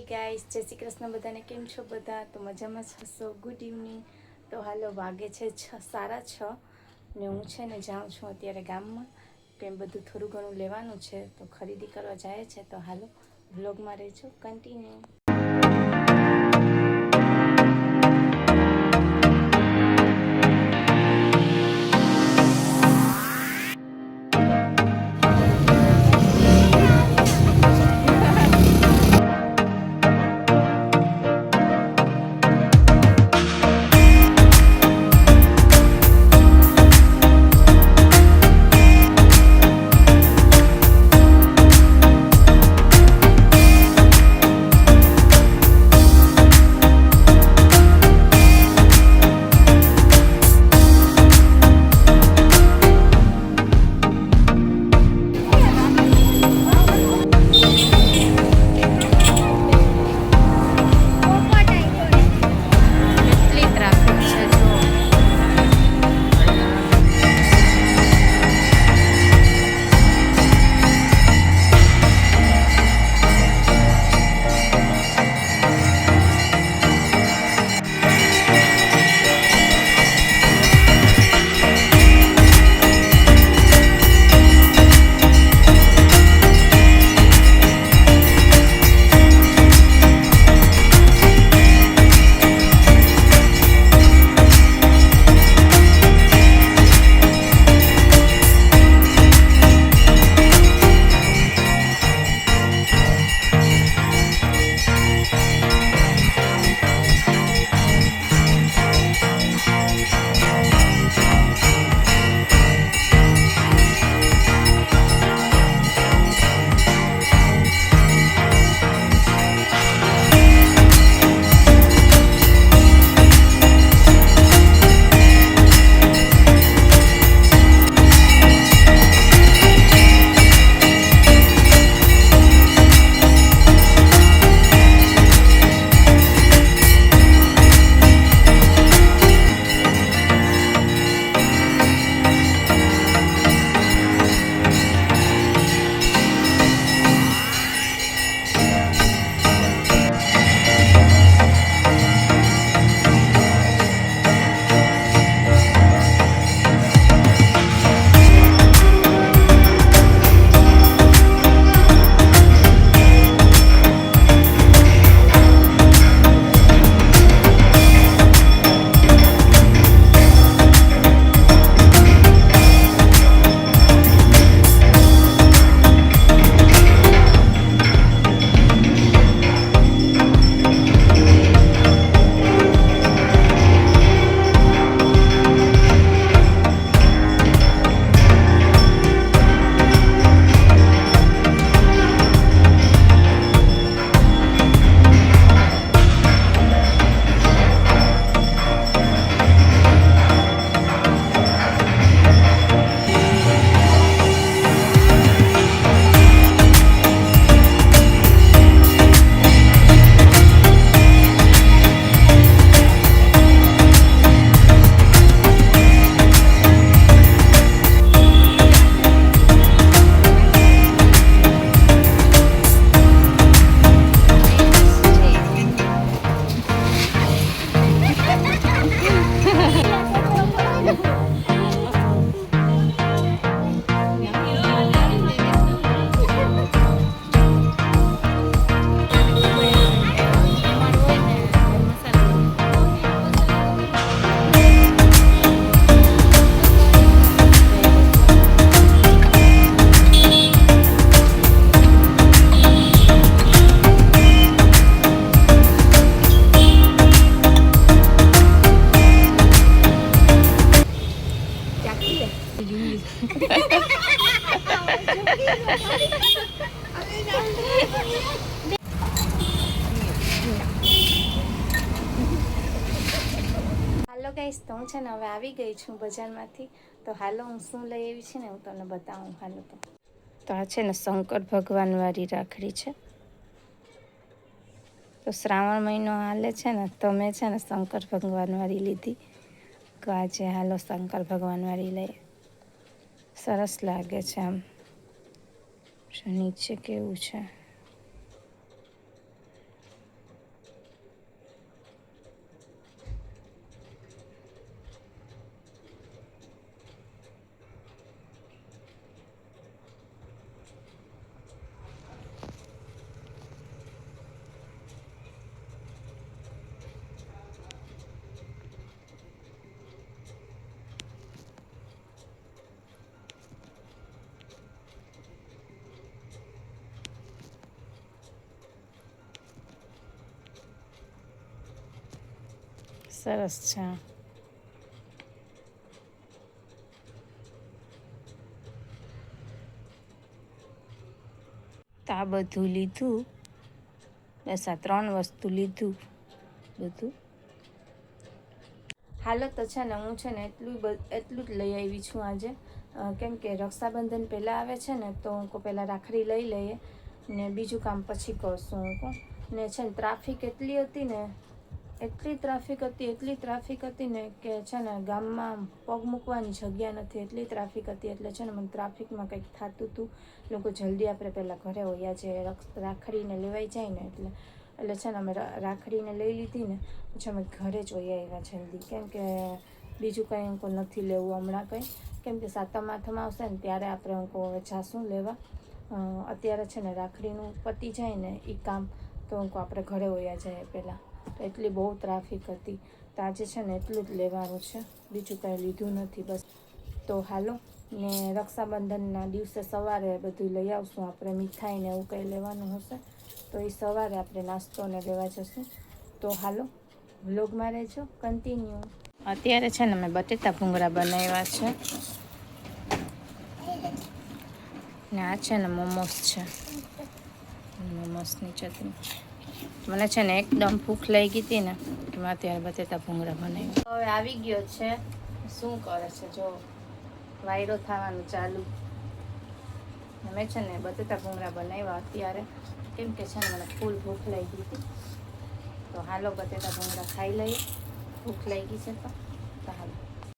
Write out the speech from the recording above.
Hi guys, જય શ્રી કૃષ્ણ બધાને. કેમ છો બધા? તો મજામાં જ હશો. Good evening. તો હાલો, વાગે છે 6:30 ને હું છે ને જાઉં છું અત્યારે ગામમાં, કેમ બધું થોડું ઘણું લેવાનું છે તો ખરીદી કરવા જાય છે. તો હાલો, વ્લોગમાં રહેજો કન્ટિન્યુ. હાલો ગાઈસ, તો હું છે ને હવે આવી ગઈ છું બજારમાંથી. તો હાલો, હું શું લઈ આવી છે ને હું તમને બતાવું. હાલો, તો આ છે ને શંકર ભગવાન વાળી રાખડી છે. તો શ્રાવણ મહિનો હાલે છે ને, તો મેં છે ને શંકર ભગવાન વાળી લીધી. તો આજે હાલો શંકર ભગવાન વાળી લઈ. સરસ લાગે છે. આમ નીચે કેવું છે, સરસ છે. તો આ બધું લીધું, બસ આ 3 વસ્તુ લીધું બધું. હાલો તો છે ને હું છે ને એટલું જ લઈ આવી છું આજે, કેમ કે રક્ષાબંધન પહેલાં આવે છે ને તો હું પહેલાં રાખડી લઈ લઈએ ને બીજું કામ પછી કરશું હું કહું. ને છે ને ટ્રાફિક એટલી હતી ને, એટલી ટ્રાફિક હતી ને કે છે ને ગામમાં પગ મૂકવાની જગ્યા નથી, એટલી ટ્રાફિક હતી. એટલે છે ને મને ટ્રાફિકમાં કંઈક થતું હતું. લોકો જલ્દી આપણે પહેલાં ઘરે હોયા છે, રાખડીને લેવાઈ જાય ને એટલે છે ને અમે રાખડીને લઈ લીધી ને પછી અમે ઘરે જ વહી આવ્યા જલ્દી, કેમ કે બીજું કંઈ નથી લેવું હમણાં કંઈ, કેમ કે 7મ 8મ આવશે ને ત્યારે આપણે હવે જાશું લેવા. અત્યારે છે ને રાખડીનું પતી જાય ને એ કામ તો આપણે ઘરે વયા જાય પહેલાં. એટલી બહુ ટ્રાફિક હતી. તો આજે છે ને એટલું જ લેવાનું છે, બીજું કાંઈ લીધું નથી બસ. તો હાલો ને રક્ષાબંધનના દિવસે સવારે બધું લઈ આવશું આપણે, મીઠાઈ ને એવું કંઈ લેવાનું હશે તો એ સવારે આપણે નાસ્તોને લેવા જશું. તો હાલો વ્લોગમાં રહેજો કન્ટિન્યુ. અત્યારે છે ને મેં બટેટા ભૂંગળા બનાવ્યા છે ને આ છે ને મોમોસ છે, મોમોસની ચટણી. મને છે ને એકદમ ભૂખ લાગી હતી ને કે મેં અત્યારે બટેટા ભૂંગળા બનાવ્યા. હવે આવી ગયો છે, શું કરે છે જો વાયરો થવાનું ચાલુ. મેં છે ને બટેટા ભૂંગળા બનાવ્યા અત્યારે, કેમ કે છે ને મને ફૂલ ભૂખ લાગી હતી. તો હાલો બટેટા ભૂંગળા ખાઈ લઈએ, ભૂખ લાગી છે તો હાલો.